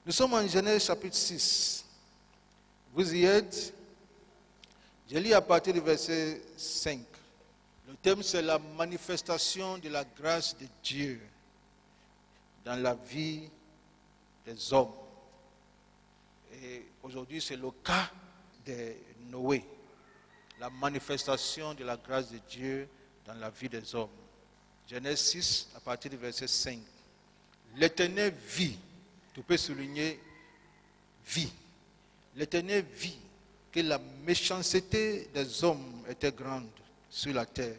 Nous sommes en Genèse chapitre 6. Vous y êtes? Je lis à partir du verset 5. Le thème, c'est la manifestation de la grâce de Dieu dans la vie des hommes. Et aujourd'hui, c'est le cas de Noé. La manifestation de la grâce de Dieu dans la vie des hommes. Genèse 6, à partir du verset 5. L'Éternel vit, tu peux souligner, vit. L'Éternel vit que la méchanceté des hommes était grande sur la terre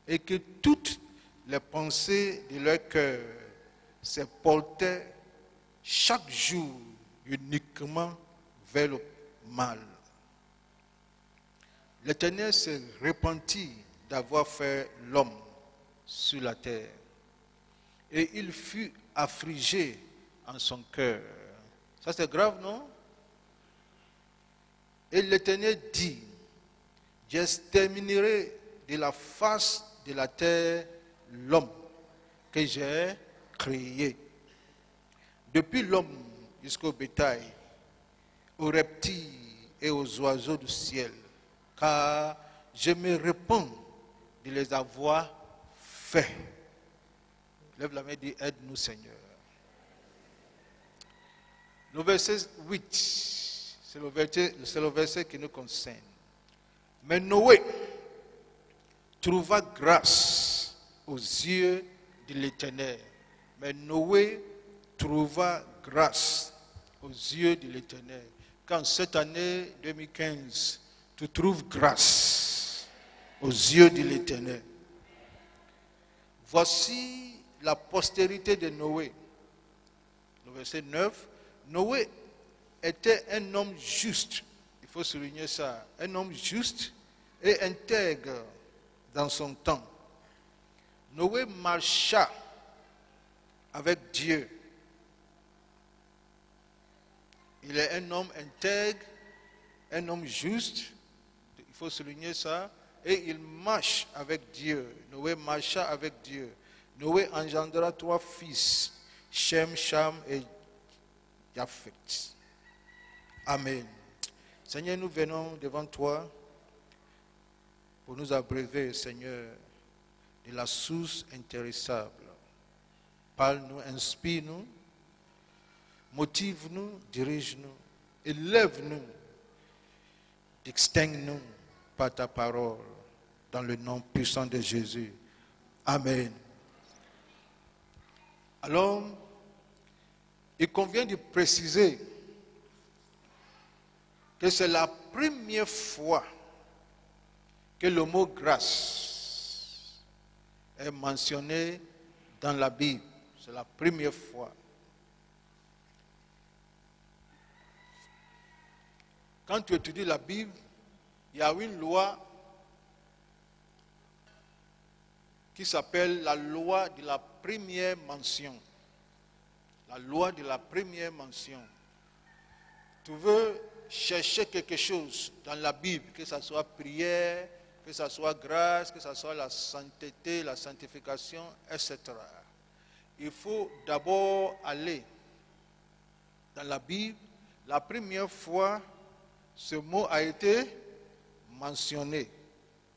et que toutes les pensées de leur cœur se portaient chaque jour uniquement vers le mal. L'Éternel se repentit d'avoir fait l'homme sur la terre et il fut affligé en son cœur. Ça c'est grave, non? Et l'Éternel dit, j'exterminerai de la face de la terre l'homme que j'ai créé. Depuis l'homme jusqu'au bétail, aux reptiles et aux oiseaux du ciel, car je me répands de les avoir faits. Lève la main et dis, aide-nous Seigneur. Le verset 8, c'est le verset qui nous concerne. Mais Noé trouva grâce aux yeux de l'Éternel. Mais Noé trouva grâce aux yeux de l'Éternel. Quand cette année 2015, tu trouves grâce aux yeux de l'Éternel. Voici la postérité de Noé. Le verset 9. Noé était un homme juste. Il faut souligner ça. Un homme juste et intègre dans son temps. Noé marcha avec Dieu. Il est un homme intègre, un homme juste. Il faut souligner ça. Et il marche avec Dieu. Noé marcha avec Dieu. Noé engendra 3 fils, Shem, Cham et Japhet. Amen. Seigneur, nous venons devant toi pour nous abreuver, Seigneur, de la source intéressable. Parle-nous, inspire-nous, motive-nous, dirige-nous, élève-nous, distingue-nous par ta parole, dans le nom puissant de Jésus. Amen. Alors, il convient de préciser que c'est la première fois que le mot grâce est mentionné dans la Bible. C'est la première fois. Quand tu étudies la Bible, il y a une loi qui s'appelle la loi de la première mention. La loi de la première mention. Tu veux chercher quelque chose dans la Bible, que ce soit prière, que ce soit grâce, que ce soit la sainteté, la sanctification, etc. Il faut d'abord aller dans la Bible. La première fois, ce mot a été mentionné.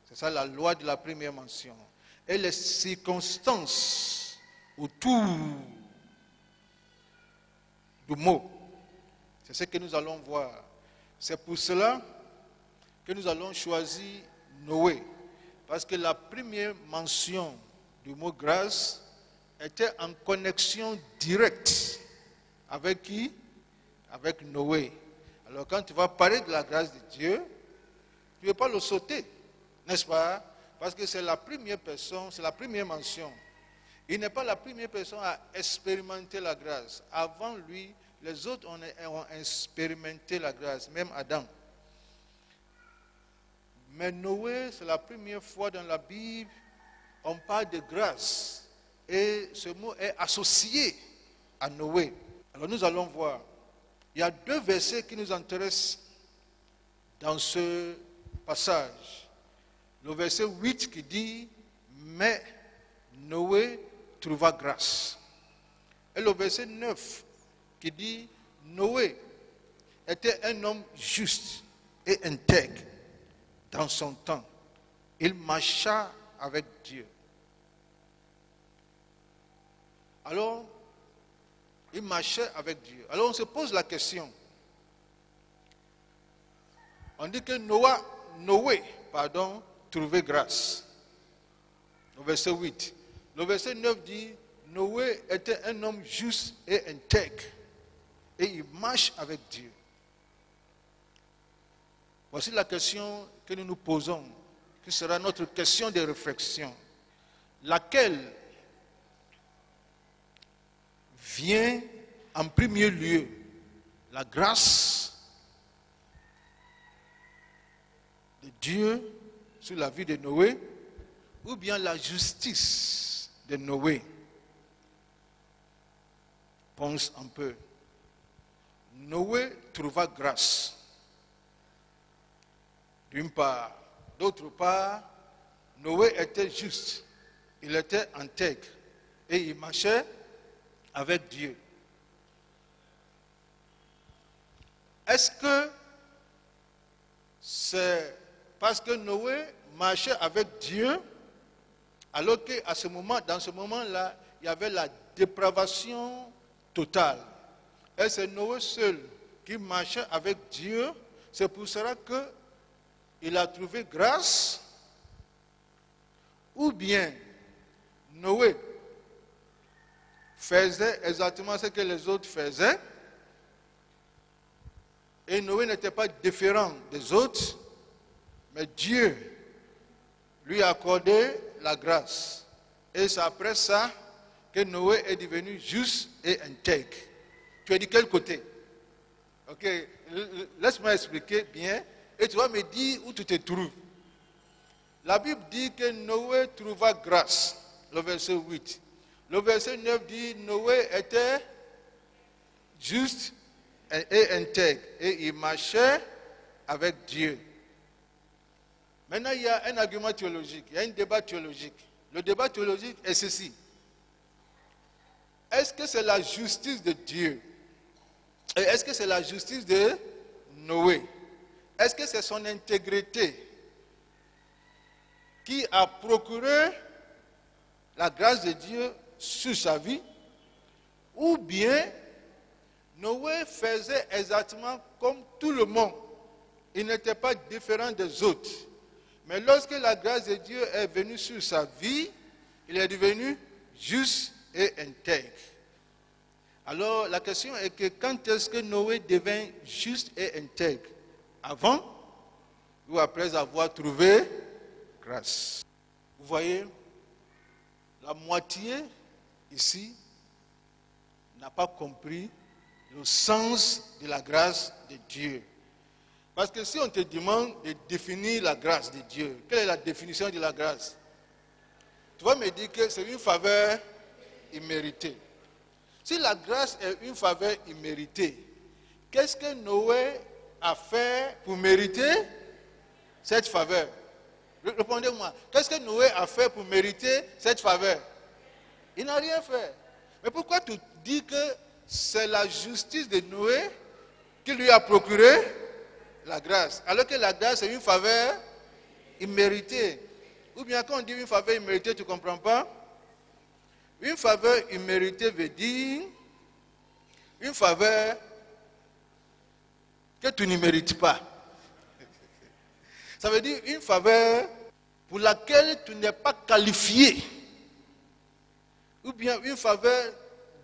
C'est ça la loi de la première mention. Et les circonstances autour du mot, c'est ce que nous allons voir. C'est pour cela que nous allons choisir Noé. Parce que la première mention du mot grâce était en connexion directe avec qui? Avec Noé. Alors quand tu vas parler de la grâce de Dieu, tu ne veux pas le sauter, n'est-ce pas? Parce que c'est la première personne, c'est la première mention. Il n'est pas la première personne à expérimenter la grâce. Avant lui, les autres ont expérimenté la grâce, même Adam. Mais Noé, c'est la première fois dans la Bible, on parle de grâce. Et ce mot est associé à Noé. Alors nous allons voir. Il y a 2 versets qui nous intéressent dans ce passage. Le verset 8 qui dit « Mais Noé trouva grâce ». Et le verset 9 qui dit Noé était un homme juste et intègre dans son temps. Il marcha avec Dieu. Alors, il marchait avec Dieu. Alors on se pose la question. On dit que Noé, trouvait grâce. Au verset 8. Le verset 9 dit, Noé était un homme juste et intègre. Et il marche avec Dieu. Voici la question que nous nous posons, qui sera notre question de réflexion. Laquelle vient en premier lieu, la grâce de Dieu sur la vie de Noé, ou bien la justice de Noé? Pense un peu. Noé trouva grâce. D'une part. D'autre part, Noé était juste. Il était intègre. Et il marchait avec Dieu. Est-ce que c'est parce que Noé marchait avec Dieu, alors qu'à ce moment, dans ce moment-là, il y avait la dépravation totale? Et c'est Noé seul qui marchait avec Dieu. C'est pour cela qu'il a trouvé grâce. Ou bien Noé faisait exactement ce que les autres faisaient. Et Noé n'était pas différent des autres. Mais Dieu lui a accordé la grâce. Et c'est après ça que Noé est devenu juste et intègre. Tu es de quel côté? Ok, laisse-moi expliquer bien et tu vas me dire où tu te trouves. La Bible dit que Noé trouva grâce, le verset 8. Le verset 9 dit Noé était juste et intègre et il marchait avec Dieu. Maintenant, il y a un argument théologique, il y a un débat théologique. Le débat théologique est ceci. Est-ce que c'est la justice de Dieu? Et est-ce que c'est la justice de Noé? Est-ce que c'est son intégrité qui a procuré la grâce de Dieu sur sa vie? Ou bien Noé faisait exactement comme tout le monde. Il n'était pas différent des autres. Mais lorsque la grâce de Dieu est venue sur sa vie, il est devenu juste et intègre. Alors la question est que quand est-ce que Noé devint juste et intègre? Avant ou après avoir trouvé grâce? Vous voyez, la moitié ici n'a pas compris le sens de la grâce de Dieu. Parce que si on te demande de définir la grâce de Dieu, quelle est la définition de la grâce? Tu vas me dire que c'est une faveur imméritée. Si la grâce est une faveur imméritée, qu'est-ce que Noé a fait pour mériter cette faveur? Répondez-moi. Qu'est-ce que Noé a fait pour mériter cette faveur? Il n'a rien fait. Mais pourquoi tu dis que c'est la justice de Noé qui lui a procuré la grâce, alors que la grâce est une faveur imméritée? Ou bien quand on dit une faveur imméritée, tu ne comprends pas? Une faveur imméritée veut dire une faveur que tu ne mérites pas. Ça veut dire une faveur pour laquelle tu n'es pas qualifié. Ou bien une faveur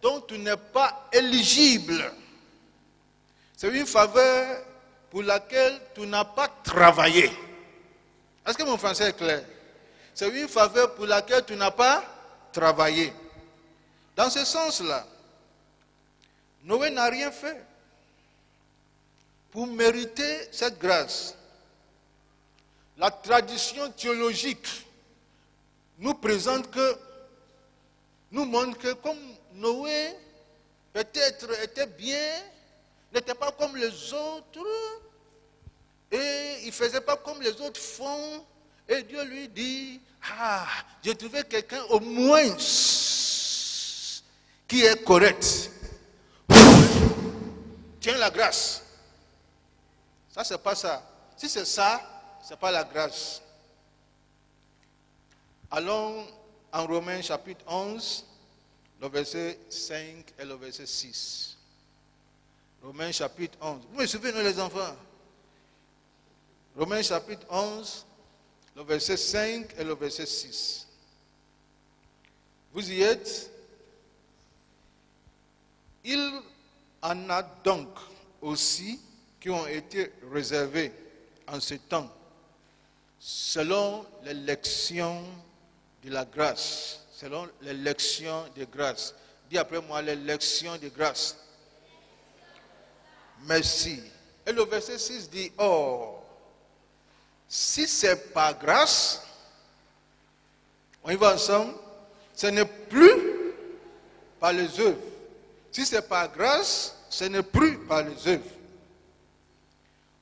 dont tu n'es pas éligible. C'est une faveur pour laquelle tu n'as pas travaillé. Est-ce que mon français est clair? C'est une faveur pour laquelle tu n'as pas travaillé. Dans ce sens-là, Noé n'a rien fait pour mériter cette grâce. La tradition théologique nous montre que comme Noé peut-être était bien, n'était pas comme les autres, et il ne faisait pas comme les autres font, et Dieu lui dit, j'ai trouvé quelqu'un au moins qui est correct tiens la grâce. Ça, c'est pas ça. Si c'est ça, c'est pas la grâce. Allons en Romains chapitre 11, le verset 5 et le verset 6. Romains chapitre 11. Vous me suivez, nous les enfants? Romains chapitre 11, le verset 5 et le verset 6. Vous y êtes? Il en a donc aussi qui ont été réservés en ce temps, selon l'élection de la grâce. Selon l'élection de grâce. Dis après moi, l'élection de grâce. Merci. Et le verset 6 dit, or, si c'est par grâce, on y va ensemble, ce n'est plus par les œuvres. Si c'est par grâce, ce n'est plus par les œuvres.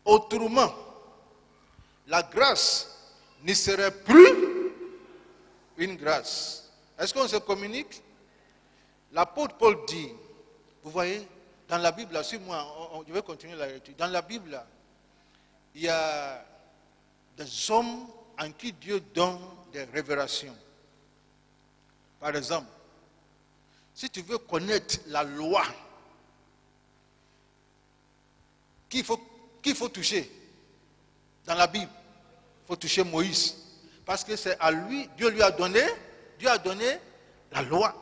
Autrement, la grâce ne serait plus une grâce. Est-ce qu'on se communique? L'apôtre Paul dit, vous voyez, dans la Bible, là, suis-moi, je vais continuer la lecture. Dans la Bible, là, il y a des hommes en qui Dieu donne des révélations. Par exemple, si tu veux connaître la loi, qu'il faut toucher dans la Bible, il faut toucher Moïse. Parce que c'est à lui, Dieu a donné la loi.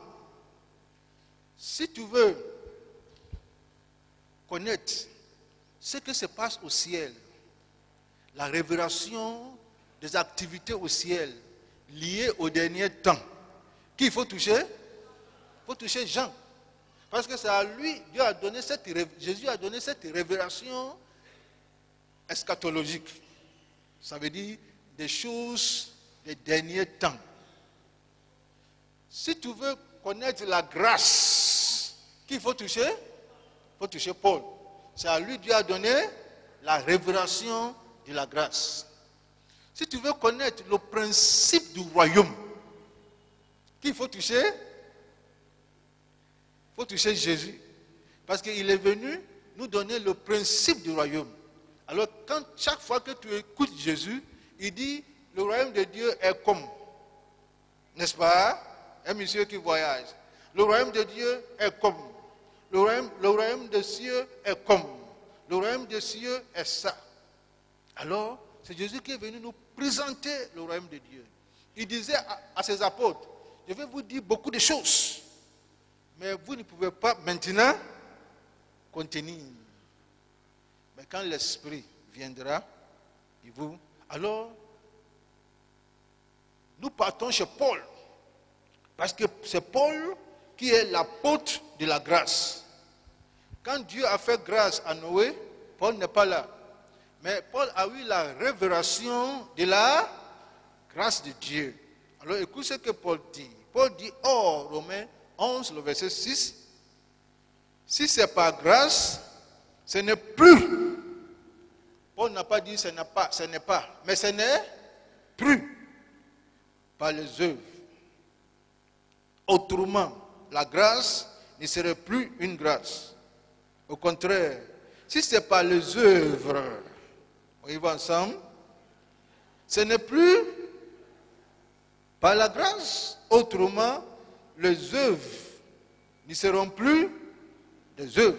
Si tu veux connaître ce qui se passe au ciel, la révélation des activités au ciel liées au dernier temps, qui il faut toucher? Il faut toucher Jean. Parce que c'est à lui, Jésus a donné cette révélation eschatologique. Ça veut dire des choses des derniers temps. Si tu veux connaître la grâce, qui il faut toucher? Il faut toucher Paul. C'est à lui Dieu a donné la révélation de la grâce. Si tu veux connaître le principe du royaume, qui il faut toucher? Il faut toucher Jésus. Parce qu'il est venu nous donner le principe du royaume. Alors, chaque fois que tu écoutes Jésus, il dit, le royaume de Dieu est comme, n'est-ce pas? Un monsieur qui voyage. Le royaume de Dieu est comme. Le royaume des cieux est comme. Le royaume des cieux est ça. Alors, c'est Jésus qui est venu nous présenter le royaume de Dieu. Il disait à ses apôtres, je vais vous dire beaucoup de choses, mais vous ne pouvez pas maintenant contenir. Mais quand l'Esprit viendra, alors, nous partons chez Paul. Parce que c'est Paul qui est l'apôtre de la grâce. Quand Dieu a fait grâce à Noé, Paul n'est pas là. Mais Paul a eu la révélation de la grâce de Dieu. Alors écoute ce que Paul dit. Paul dit, or, Romains 11, le verset 6, si c'est par grâce, ce n'est plus. Paul n'a pas dit ce n'est pas, mais ce n'est plus par les œuvres. Autrement, la grâce ne serait plus une grâce. Au contraire, si c'est par les œuvres, on y va ensemble, ce n'est plus par la grâce. Autrement, les œuvres ne seront plus des œuvres.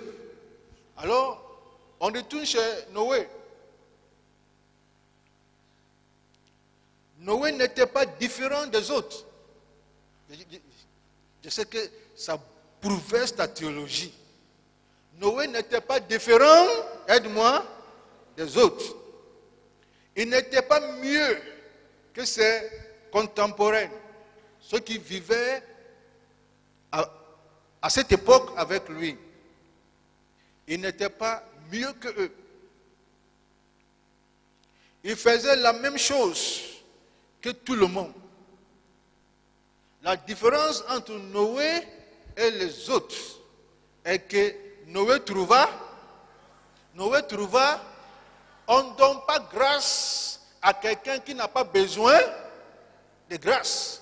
Alors, on retourne chez Noé. Noé n'était pas différent des autres. Je sais que ça bouleverse ta théologie. Noé n'était pas différent, aide-moi, des autres. Il n'était pas mieux que ses contemporains, ceux qui vivaient à cette époque avec lui. Il n'était pas mieux que eux. Il faisait la même chose que tout le monde. La différence entre Noé et les autres est que Noé trouva, on ne donne pas grâce à quelqu'un qui n'a pas besoin de grâce.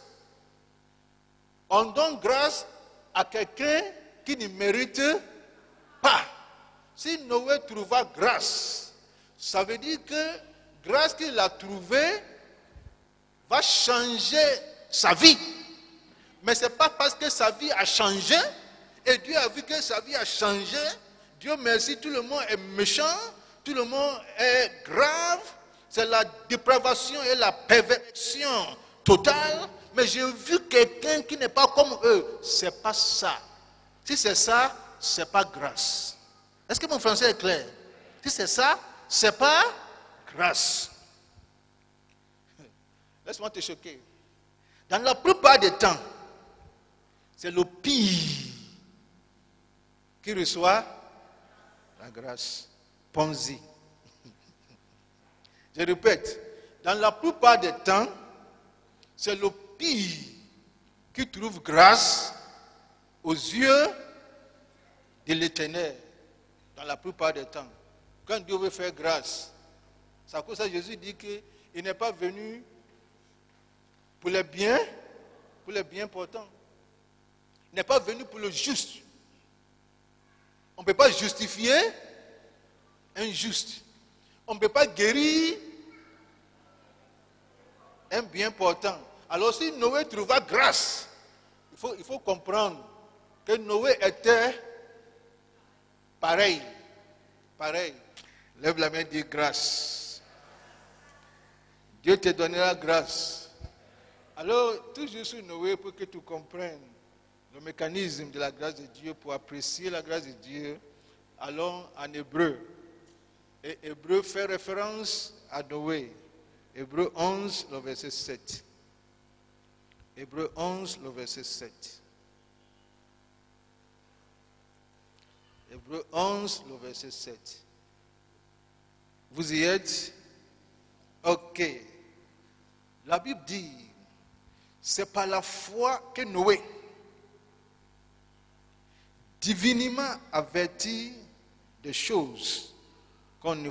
On donne grâce à quelqu'un qui ne mérite pas. si Noé trouva grâce, ça veut dire que grâce qu'il a trouvée va changer sa vie. Mais ce n'est pas parce que sa vie a changé, et Dieu a vu que sa vie a changé, Dieu merci, tout le monde est méchant, tout le monde est grave, c'est la dépravation et la perversion totale, mais j'ai vu quelqu'un qui n'est pas comme eux. C'est pas ça. Si c'est ça, c'est pas grâce. Est-ce que mon français est clair? Si c'est ça, c'est pas grâce. Laisse-moi te choquer. Dans la plupart des temps, c'est le pire qui reçoit la grâce. Pense-y. Je répète, dans la plupart des temps, c'est le pire qui trouve grâce aux yeux de l'Éternel. Dans la plupart des temps. Quand Dieu veut faire grâce, c'est à cause de ça que Jésus dit qu'il n'est pas venu pour les biens portants. Il n'est pas venu pour le juste. On ne peut pas justifier un juste. On ne peut pas guérir un bien portant. Alors si Noé trouva grâce, il faut comprendre que Noé était pareil. Lève la main et dis grâce. Dieu te donnera grâce. Alors, toujours sur Noé, pour que tu comprennes le mécanisme de la grâce de Dieu, pour apprécier la grâce de Dieu, allons en Hébreu. Et Hébreu fait référence à Noé. Hébreu 11, le verset 7. Hébreu 11, le verset 7. Hébreu 11, le verset 7. Vous y êtes? Ok. La Bible dit, c'est par la foi que Noé, divinement averti des choses qu'on ne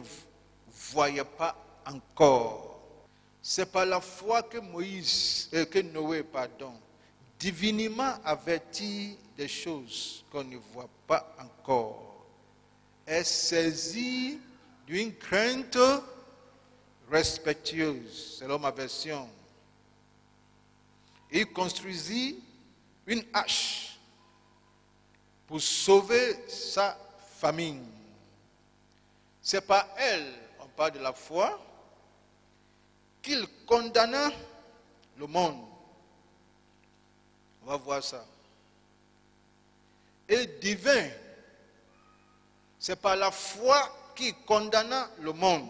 voyait pas encore. C'est par la foi que Noé, divinement averti des choses qu'on ne voit pas encore, est saisi d'une crainte respectueuse, selon ma version. Il construisit une hache pour sauver sa famille. C'est par elle, on parle de la foi, qu'il condamna le monde. On va voir ça. Et divin, c'est par la foi qui condamna le monde.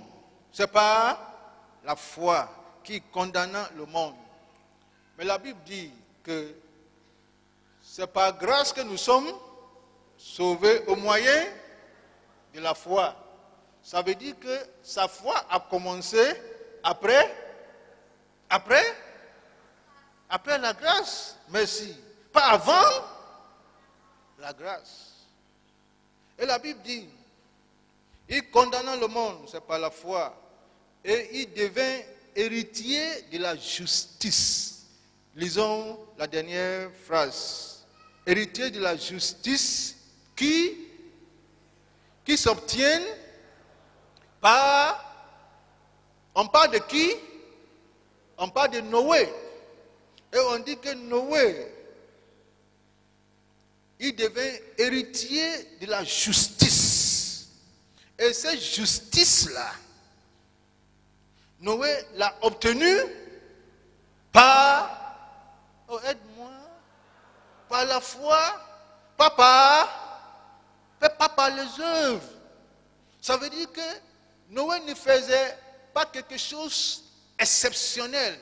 C'est par la foi qui condamna le monde. Mais la Bible dit que c'est par grâce que nous sommes sauvés au moyen de la foi. Ça veut dire que sa foi a commencé après la grâce. Merci. Pas avant la grâce. Et la Bible dit, il condamna le monde, c'est par la foi. Et il devint héritier de la justice. Lisons la dernière phrase. Héritier de la justice qui s'obtient par... On parle de qui? On parle de Noé. Et on dit que Noé, il devint héritier de la justice. Et cette justice-là, Noé l'a obtenue par... Oh, aide-moi. Par la foi, pas par les œuvres. Ça veut dire que Noé ne faisait pas quelque chose d'exceptionnel.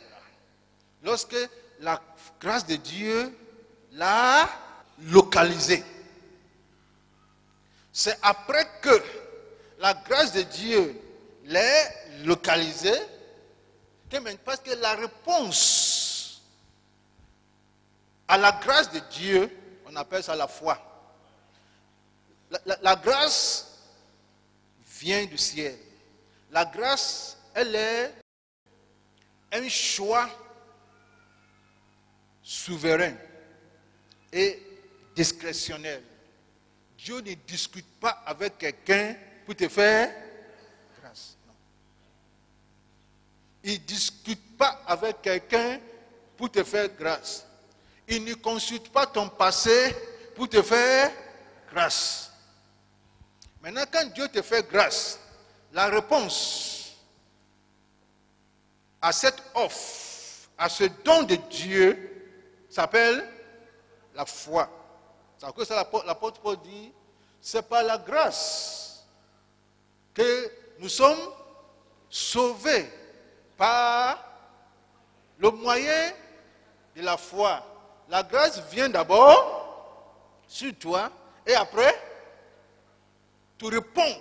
Lorsque la grâce de Dieu l'a localisé. C'est après que la grâce de Dieu l'ait localisé, parce que la réponse à la grâce de Dieu, on appelle ça la foi. La grâce vient du ciel. La grâce, elle est un choix souverain et discrétionnel. Dieu ne discute pas avec quelqu'un pour te faire grâce. Non. Il ne discute pas avec quelqu'un pour te faire grâce. Il ne consulte pas ton passé pour te faire grâce. Maintenant, quand Dieu te fait grâce, la réponse à cette offre, à ce don de Dieu, s'appelle la foi. C'est à cause de ça l'apôtre Paul dit, c'est par la grâce que nous sommes sauvés par le moyen de la foi. La grâce vient d'abord sur toi et après, tu réponds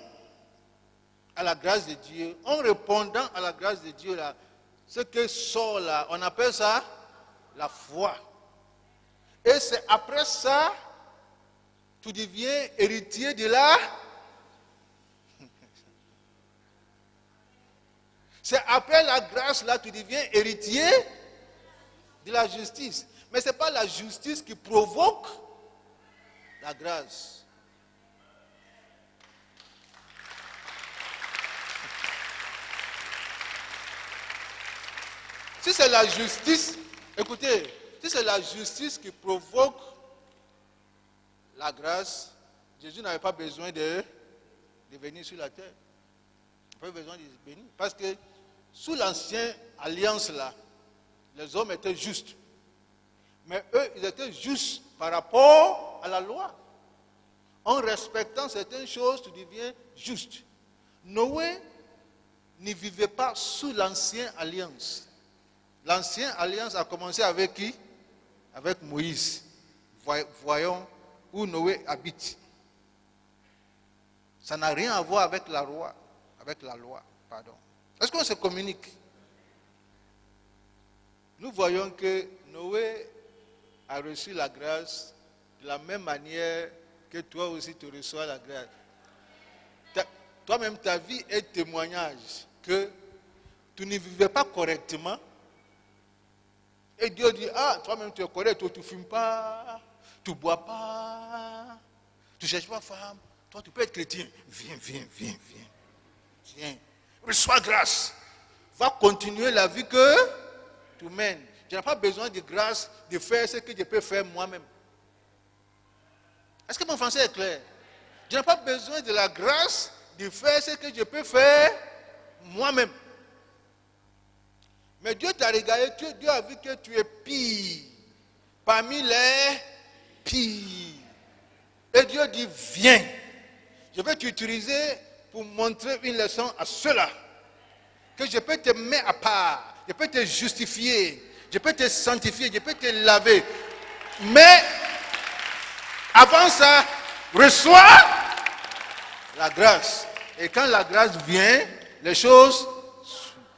à la grâce de Dieu. En répondant à la grâce de Dieu, là, ce que sort là, on appelle ça la foi. Et c'est après ça, tu deviens héritier de la... C'est après la grâce, là, tu deviens héritier de la justice. Mais ce n'est pas la justice qui provoque la grâce. Si c'est la justice, écoutez, si c'est la justice qui provoque la grâce, Jésus n'avait pas besoin de venir sur la terre. Il n'avait pas besoin de venir. Parce que sous l'ancienne alliance là, les hommes étaient justes. Mais eux, ils étaient justes par rapport à la loi. En respectant certaines choses, tu deviens juste. Noé ne vivait pas sous l'ancienne alliance. L'ancienne alliance a commencé avec qui? Avec Moïse. Voyons où Noé habite. Ça n'a rien à voir avec la loi. Pardon. Est-ce qu'on se communique? Nous voyons que Noé a reçu la grâce de la même manière que toi aussi tu reçois la grâce. Toi-même, ta vie est témoignage que tu ne vivais pas correctement. Et Dieu dit, ah, toi-même tu es correct, toi tu ne fumes pas, tu ne bois pas, tu ne cherches pas femme. Toi tu peux être chrétien. Viens. Reçois grâce. Va continuer la vie que tu mènes. Je n'ai pas besoin de grâce de faire ce que je peux faire moi-même. Est-ce que mon français est clair? Je n'ai pas besoin de la grâce de faire ce que je peux faire moi-même. Mais Dieu t'a regardé, Dieu a vu que tu es pire parmi les pires. Et Dieu dit, viens, je vais t'utiliser pour montrer une leçon à ceux-là. Que je peux te mettre à part, je peux te justifier, je peux te sanctifier, je peux te laver. Mais avant ça, reçois la grâce. Et quand la grâce vient, les choses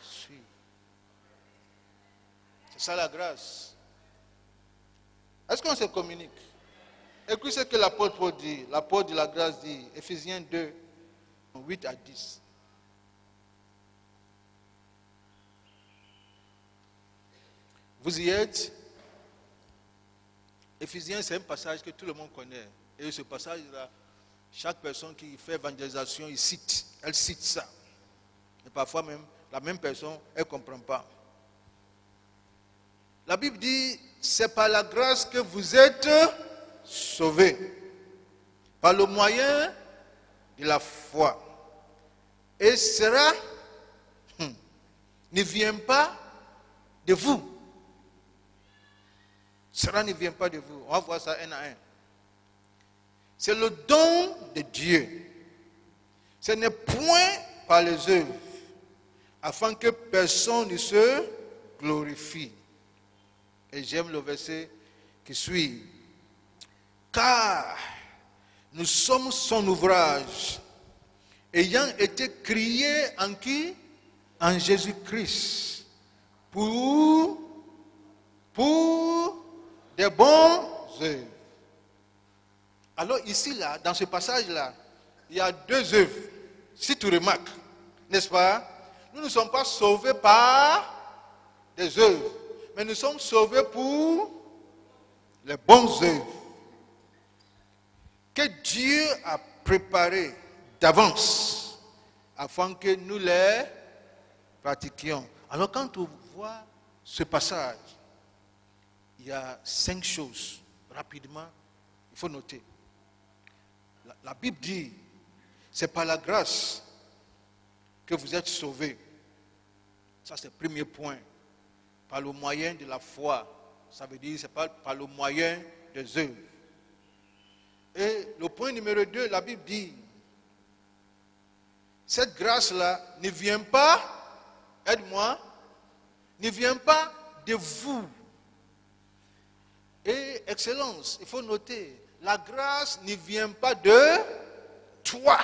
suivent. C'est ça la grâce. Est-ce qu'on se communique? Écoutez ce que l'apôtre Paul dit. L'apôtre de la grâce dit, Ephésiens 2, 8 à 10. Vous y êtes? Ephésiens, c'est un passage que tout le monde connaît. Et ce passage-là, chaque personne qui fait évangélisation, elle cite ça. Et parfois même, la même personne, elle ne comprend pas. La Bible dit, c'est par la grâce que vous êtes sauvés. Par le moyen de la foi. Et cela ne vient pas de vous. Cela ne vient pas de vous. On va voir ça un à un. C'est le don de Dieu. Ce n'est point par les œuvres, afin que personne ne se glorifie. Et j'aime le verset qui suit. Car nous sommes son ouvrage, ayant été créés en qui? En Jésus-Christ. Pour des bonnes œuvres. Alors ici, là, dans ce passage-là, il y a deux œuvres. Si tu remarques, n'est-ce pas? Nous ne sommes pas sauvés par des œuvres, mais nous sommes sauvés pour les bonnes œuvres. que Dieu a préparées d'avance afin que nous les pratiquions. Alors quand on voit ce passage, il y a 5 choses, rapidement, il faut noter. La Bible dit, c'est par la grâce que vous êtes sauvés. Ça c'est le premier point. Par le moyen de la foi. Ça veut dire, c'est pas par le moyen des œuvres. Et le point numéro 2, la Bible dit, cette grâce-là ne vient pas, aide-moi, ne vient pas de vous. Et excellence, il faut noter, la grâce ne vient pas de toi.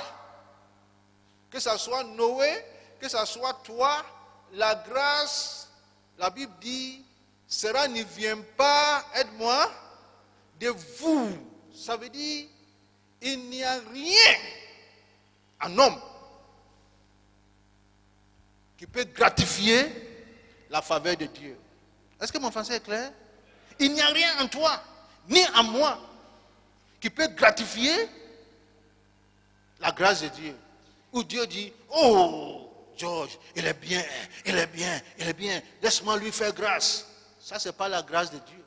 Que ce soit Noé, que ce soit toi, la grâce, la Bible dit, cela ne vient pas, aide-moi, de vous. Ça veut dire, il n'y a rien en homme qui peut gratifier la faveur de Dieu. Est-ce que mon français est clair? Il n'y a rien en toi, ni en moi, qui peut gratifier la grâce de Dieu. Où Dieu dit, oh, George, il est bien, il est bien, il est bien, laisse-moi lui faire grâce. Ça, ce n'est pas la grâce de Dieu.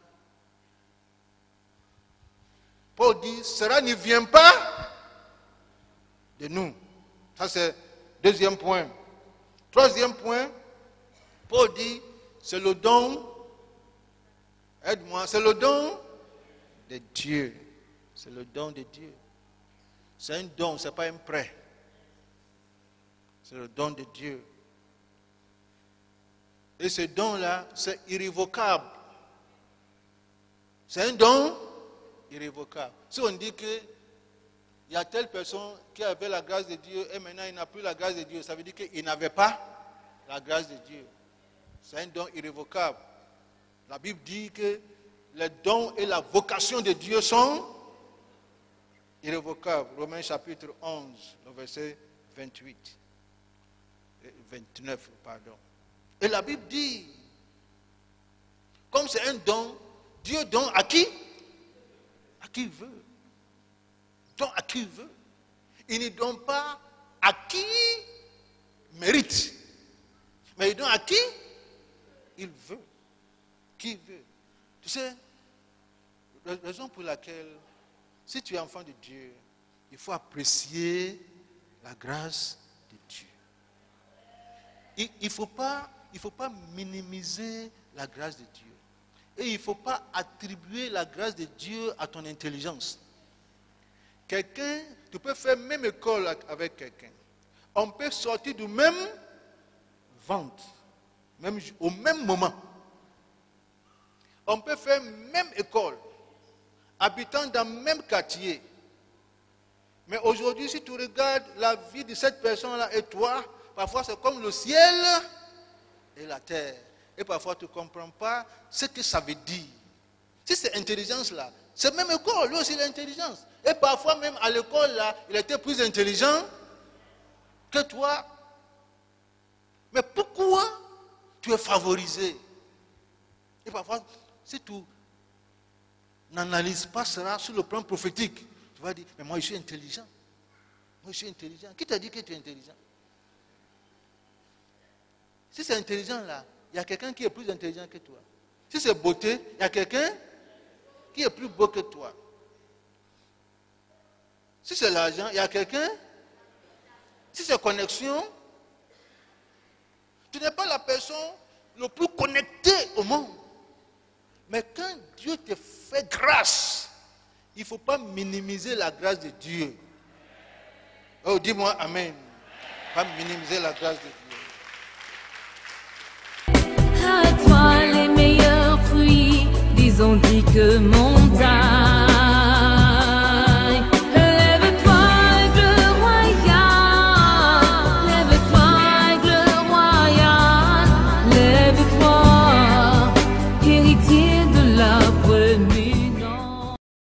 Paul dit, cela ne vient pas de nous. Ça, c'est le deuxième point. Troisième point, Paul dit, c'est le don, aide-moi, c'est le don de Dieu. C'est le don de Dieu. C'est un don, ce n'est pas un prêt. C'est le don de Dieu. Et ce don-là, c'est irrévocable. C'est un don irrévocable. Si on dit qu'il y a telle personne qui avait la grâce de Dieu et maintenant il n'a plus la grâce de Dieu, ça veut dire qu'il n'avait pas la grâce de Dieu. C'est un don irrévocable. La Bible dit que les dons et la vocation de Dieu sont irrévocables. Romains chapitre 11, le verset 28. 29, pardon. Et la Bible dit, comme c'est un don, Dieu donne à qui? À qui il veut. Donne à qui il veut. Il ne donne pas à qui mérite, mais il donne à qui il veut. Qui il veut. Tu sais, la raison pour laquelle, si tu es enfant de Dieu, il faut apprécier la grâce de Dieu. Il ne faut pas minimiser la grâce de Dieu. Et il ne faut pas attribuer la grâce de Dieu à ton intelligence. Quelqu'un, tu peux faire même école avec quelqu'un. On peut sortir du même ventre, même au même moment. On peut faire même école, habitant dans le même quartier. Mais aujourd'hui, si tu regardes la vie de cette personne-là et toi, parfois c'est comme le ciel et la terre. Et parfois tu ne comprends pas ce que ça veut dire. Si c'est intelligence là, c'est même école, lui aussi l'intelligence. Et parfois même à l'école là, il était plus intelligent que toi. Mais pourquoi tu es favorisé? Et parfois, si tu n'analyses pas cela sur le plan prophétique, tu vas dire, mais moi je suis intelligent. Moi je suis intelligent. Qui t'a dit que tu es intelligent? Si c'est intelligent là, il y a quelqu'un qui est plus intelligent que toi. Si c'est beauté, il y a quelqu'un qui est plus beau que toi. Si c'est l'argent, il y a quelqu'un. Si c'est connexion, tu n'es pas la personne le plus connectée au monde. Mais quand Dieu te fait grâce, il ne faut pas minimiser la grâce de Dieu. Oh, dis-moi Amen. Pas minimiser la grâce de Dieu. À toi les meilleurs fruits, disons dit que mon âme.